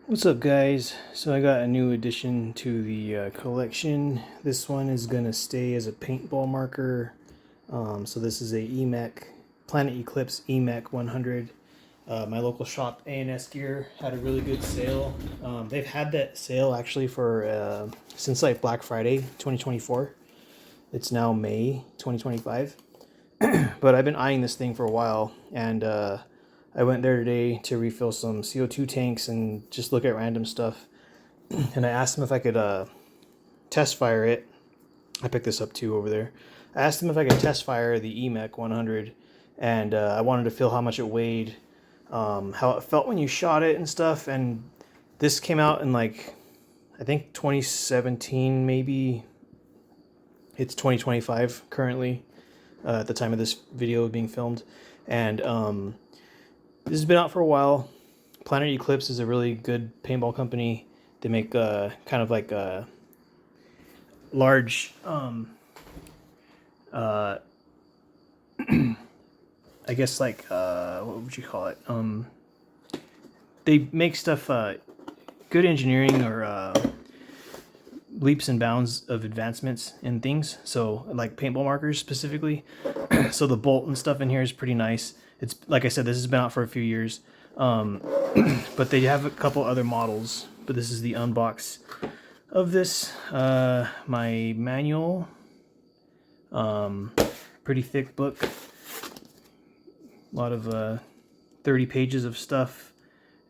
What's up, guys? So I got a new addition to the collection. This one is gonna stay as a paintball marker. So this is a EMEK, Planet Eclipse EMEK 100. My local shop, ANSgear, had a really good sale. They've had that sale actually for since like Black Friday 2024. It's now May 2025. But I've been eyeing this thing for a while, and I went there today to refill some CO2 tanks and just look at random stuff. And I asked him if I could test fire it. I picked this up too over there. I asked him if I could test fire the EMEK 100, and I wanted to feel how much it weighed, how it felt when you shot it and stuff. And this came out in like, I think 2017 maybe. It's 2025 currently, at the time of this video being filmed. And this has been out for a while. Planet Eclipse is a really good paintball company. They make kind of like large, I guess like, what would you call it? They make stuff, good engineering or leaps and bounds of advancements in things. So like paintball markers specifically. So the bolt and stuff in here is pretty nice. It's like I said, this has been out for a few years. But they have a couple other models, but this is the unbox of this. My manual, pretty thick book, a lot of 30 pages of stuff.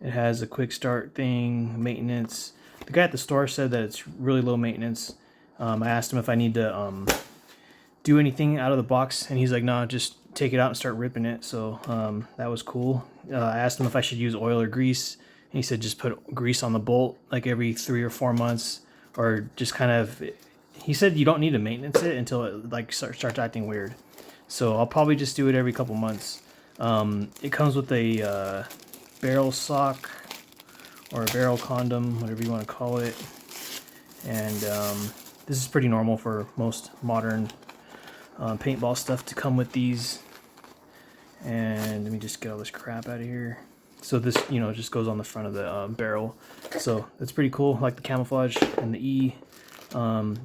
It has a quick start thing, maintenance. The guy at the store said that it's really low maintenance. I asked him if I need to do anything out of the box, and he's like, no, just take it out and start ripping it. So that was cool. I asked him if I should use oil or grease, and he said just put grease on the bolt like every 3 or 4 months, or just kind of, he said you don't need to maintenance it until it like starts acting weird. So I'll probably just do it every couple months. It comes with a barrel sock or a barrel condom, whatever you want to call it. And this is pretty normal for most modern paintball stuff to come with these. And let me just get all this crap out of here. So this, just goes on the front of the barrel. So that's pretty cool. I like the camouflage. And the E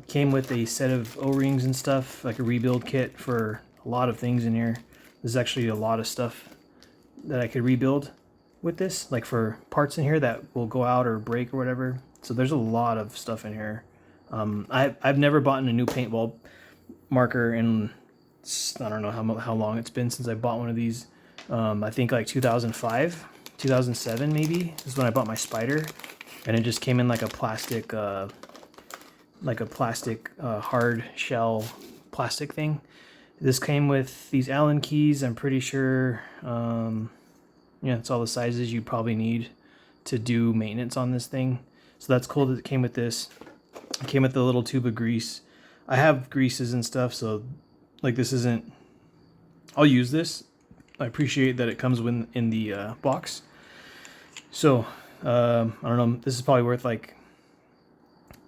came with a set of O-rings and stuff, like a rebuild kit for a lot of things in here. There's actually a lot of stuff that I could rebuild with this, like for parts in here that will go out or break or whatever. So there's a lot of stuff in here. I've never bought a new paintball marker in, I don't know how long it's been since I bought one of these. I think like 2005, 2007 maybe is when I bought my Spider, and it just came in like a plastic, hard shell plastic thing. This came with these Allen keys. I'm pretty sure. Yeah, it's all the sizes you probably need to do maintenance on this thing. So that's cool that it came with this. It came with the little tube of grease. I have greases and stuff, so like this isn't, I'll use this. I appreciate that it comes in the box. So I don't know, this is probably worth like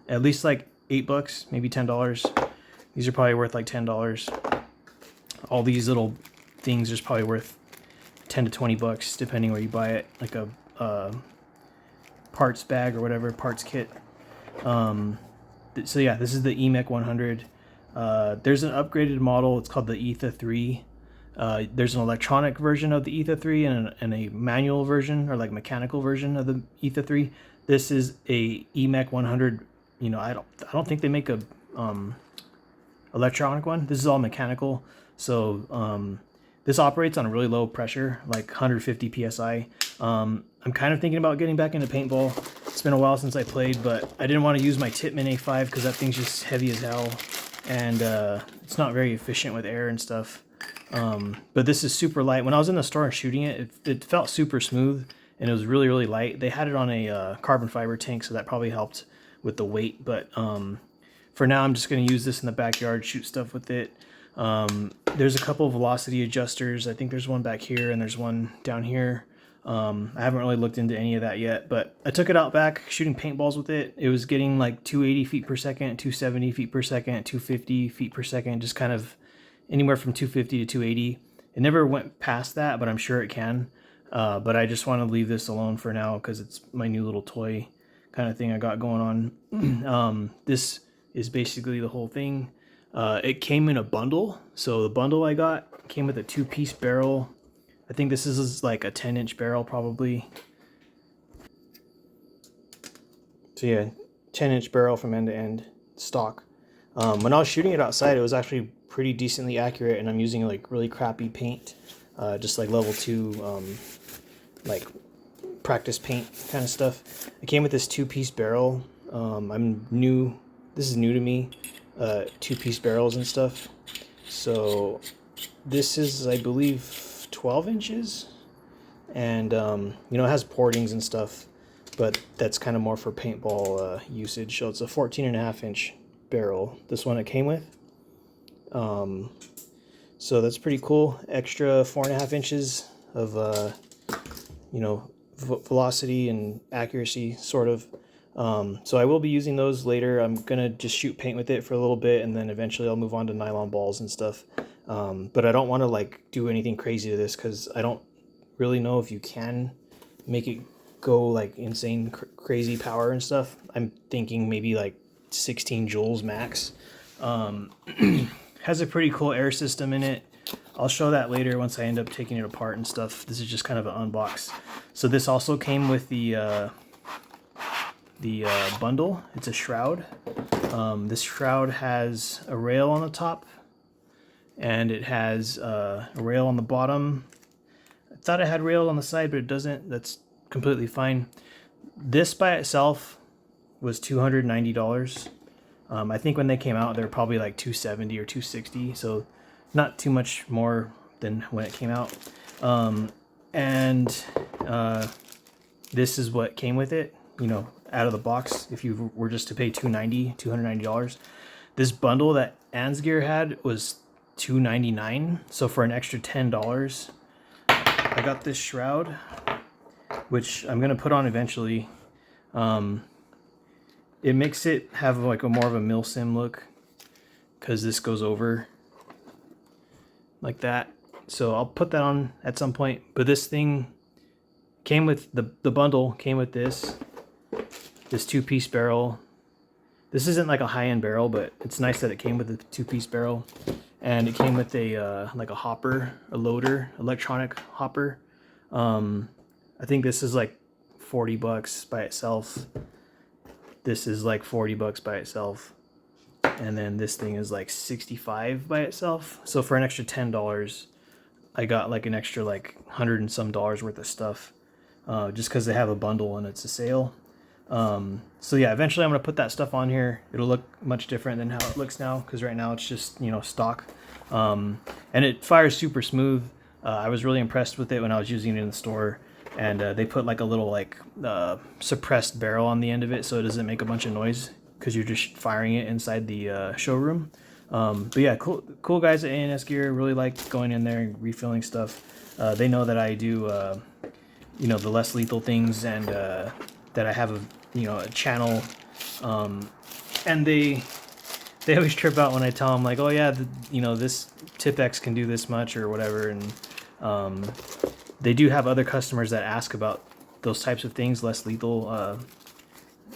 at least like $8, maybe $10. These are probably worth like $10. All these little things are probably worth 10 to 20 bucks depending where you buy it, like a parts bag or whatever, parts kit. So yeah, this is the EMEK 100. There's an upgraded model. It's called the ETHA 3. There's an electronic version of the ETHA 3 and a manual version, or like mechanical version of the ETHA 3. This is a EMEK 100. I don't think they make a electronic one. This is all mechanical. So this operates on a really low pressure, like 150 psi. I'm kind of thinking about getting back into paintball. It's been a while since I played, but I didn't want to use my Titman A5 because that thing's just heavy as hell, and it's not very efficient with air and stuff. But this is super light. When I was in the store and shooting it, it felt super smooth, and it was really, really light. They had it on a carbon fiber tank, so that probably helped with the weight. But for now, I'm just going to use this in the backyard, shoot stuff with it. There's a couple of velocity adjusters. I think there's one back here and there's one down here. I haven't really looked into any of that yet, but I took it out back shooting paintballs with it. It was getting like 280 feet per second, 270 feet per second, 250 feet per second, just kind of anywhere from 250 to 280. It never went past that, but I'm sure it can. but I just want to leave this alone for now because it's my new little toy kind of thing I got going on. This is basically the whole thing. It came in a bundle, so the bundle I got came with a 2-piece barrel. I think this is like a 10-inch barrel probably. So yeah, 10-inch barrel from end to end, stock. When I was shooting it outside, it was actually pretty decently accurate, and I'm using like really crappy paint, just like level 2, like practice paint kind of stuff. It came with this 2-piece barrel. I'm new. This is new to me, 2-piece barrels and stuff. So this is, I believe, 12 inches, and you know, it has portings and stuff, but that's kind of more for paintball usage. So it's a 14.5-inch barrel, this one it came with. So that's pretty cool. Extra 4.5 inches of you know, velocity and accuracy, sort of. So I will be using those later. I'm gonna just shoot paint with it for a little bit, and then eventually I'll move on to nylon balls and stuff. But I don't want to like do anything crazy to this because I don't really know if you can make it go like insane crazy power and stuff. I'm thinking maybe like 16 joules max. Has a pretty cool air system in it. I'll show that later once I end up taking it apart and stuff. This is just kind of an unbox. So this also came with the bundle. It's a shroud. This shroud has a rail on the top, and it has a rail on the bottom. I thought it had rail on the side, but it doesn't. That's completely fine. This by itself was $290. I think when they came out, they were probably like $270 or $260, so not too much more than when it came out. This is what came with it, you know, out of the box. If you were just to pay $290, this bundle that ANSgear had was $299. So for an extra $10, I got this shroud, which I'm gonna put on eventually. It makes it have like a more of a milsim look because this goes over like that. So I'll put that on at some point. But this thing came with the bundle came with this 2-piece barrel. This isn't like a high-end barrel, but it's nice that it came with a 2-piece barrel, and it came with a like a hopper, a loader, electronic hopper. I think this is like $40 by itself. This is like $40 by itself, and then this thing is like $65 by itself. So for an extra $10, I got like an extra like $100 and some worth of stuff, just because they have a bundle and it's a sale. So yeah, eventually I'm gonna put that stuff on here. It'll look much different than how it looks now, because right now it's just, you know, stock. And it fires super smooth. I was really impressed with it when I was using it in the store. And they put like a little like suppressed barrel on the end of it, so it doesn't make a bunch of noise because you're just firing it inside the showroom. But yeah, cool guys at ANSgear. Really like going in there and refilling stuff. They know that I do, you know, the less lethal things, and that I have a channel. And they always trip out when I tell them like, oh yeah, you know, this Tip-X can do this much or whatever, and they do have other customers that ask about those types of things, less lethal,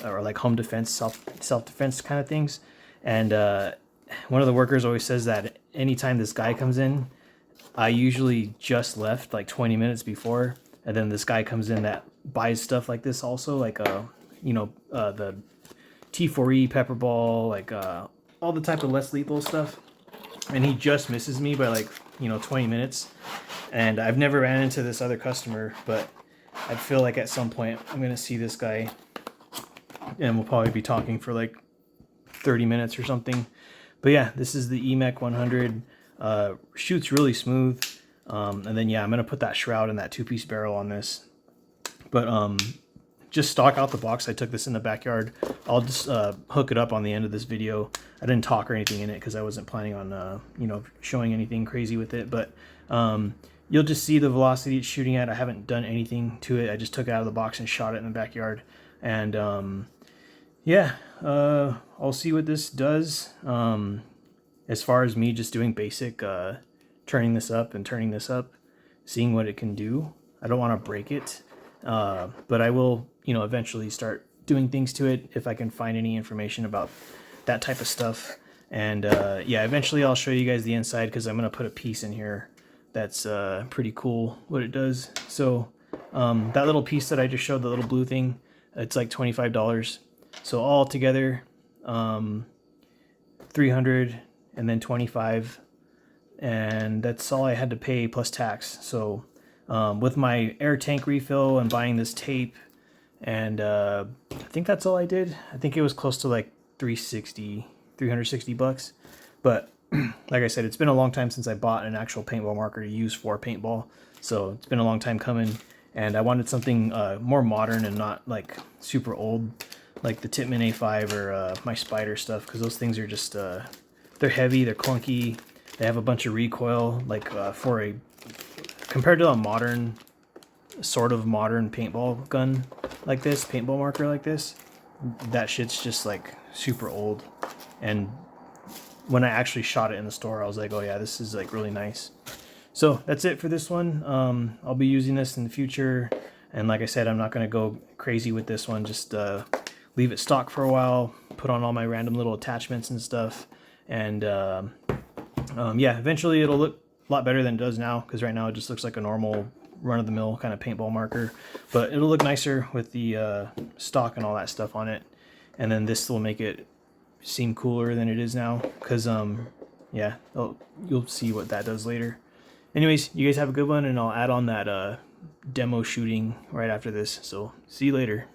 or like home defense, self-defense kind of things. And one of the workers always says that anytime this guy comes in, I usually just left like 20 minutes before, and then this guy comes in that buys stuff like this also, like you know, the T4E pepper ball, like all the type of less lethal stuff, and he just misses me by like, you know, 20 minutes. And I've never ran into this other customer, but I feel like at some point I'm gonna see this guy, and we'll probably be talking for like 30 minutes or something. But yeah, this is the EMEK 100. Shoots really smooth. And then yeah, I'm gonna put that shroud and that 2-piece barrel on this. But just stock out the box. I took this in the backyard. I'll just hook it up on the end of this video. I didn't talk or anything in it because I wasn't planning on you know, showing anything crazy with it. But you'll just see the velocity it's shooting at. I haven't done anything to it. I just took it out of the box and shot it in the backyard. And yeah, I'll see what this does. As far as me just doing basic turning this up and turning this up, seeing what it can do. I don't want to break it, but I will, you know, eventually start doing things to it if I can find any information about that type of stuff. And yeah, eventually I'll show you guys the inside, because I'm going to put a piece in here that's pretty cool what it does. So that little piece that I just showed, the little blue thing, it's like $25. So all together, 300 and then 25, and that's all I had to pay plus tax. So with my air tank refill and buying this tape, and I think that's all I did. I think it was close to like 360 bucks. But like I said, it's been a long time since I bought an actual paintball marker to use for paintball, so it's been a long time coming, and I wanted something more modern and not like super old like the Tippmann A5 or my Spider stuff, because those things are just they're heavy, they're clunky, they have a bunch of recoil. Like for a compared to a modern sort of modern paintball gun like this, paintball marker like this, that shit's just like super old. And when I actually shot it in the store, I was like, oh yeah, this is like really nice. So that's it for this one. I'll be using this in the future, and like I said, I'm not going to go crazy with this one. Just leave it stock for a while, put on all my random little attachments and stuff, and yeah, eventually it'll look a lot better than it does now, because right now it just looks like a normal run-of-the-mill kind of paintball marker, but it'll look nicer with the stock and all that stuff on it. And then this will make it seem cooler than it is now, because yeah, you'll see what that does later. Anyways, you guys have a good one, and I'll add on that demo shooting right after this, so see you later.